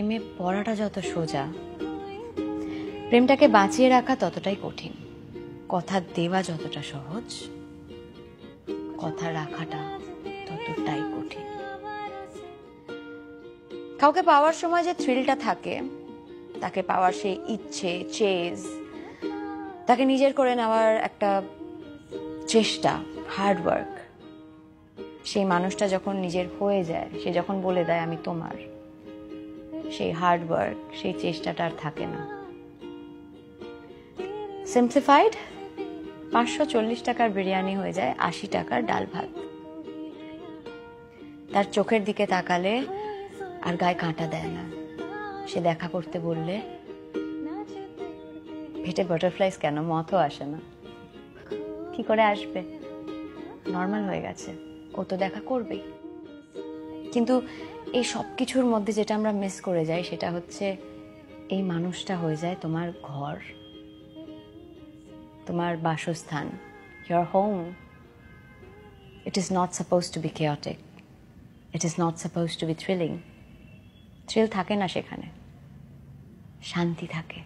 প্রেমে পড়াটা যত সোজা, প্রেমটাকে বাঁচিয়ে রাখা ততটাই কঠিন। কথা দেওয়া যতটা সহজ, কথা রাখাটা ততটাই কঠিন। কাউকে পাওয়ার সময় যে থ্রিলটা থাকে, তাকে পাওয়ার সেই ইচ্ছে, চেজ, তাকে নিজের করে নেওয়ার একটা চেষ্টা, হার্ডওয়ার্ক, সেই মানুষটা যখন নিজের হয়ে যায়, সে যখন বলে দেয় আমি তোমার, সেই হার্ডওয়ার্ক, সেই চেষ্টাটা আর থাকে না। সিম্পলিফাইড 540 টাকার বিরিয়ানি হয়ে যায় 80 টাকার ডাল ভাত। তার চোখের দিকে তাকালে আর গায়ে কাঁটা দেয় না। সে দেখা করতে বললে পেটে বাটারফ্লাইজ কেন, মথও আসে না। কি করে আসবে? নর্মাল হয়ে গেছে, ও তো দেখা করবেই। কিন্তু এই সব কিছুর মধ্যে যেটা আমরা মিস করে যাই, সেটা হচ্ছে এই মানুষটা হয়ে যায় তোমার ঘর, তোমার বাসস্থান, your home. It is not supposed to be chaotic. It is not supposed to be thrilling. Thrill থাকে না সেখানে, শান্তি থাকে।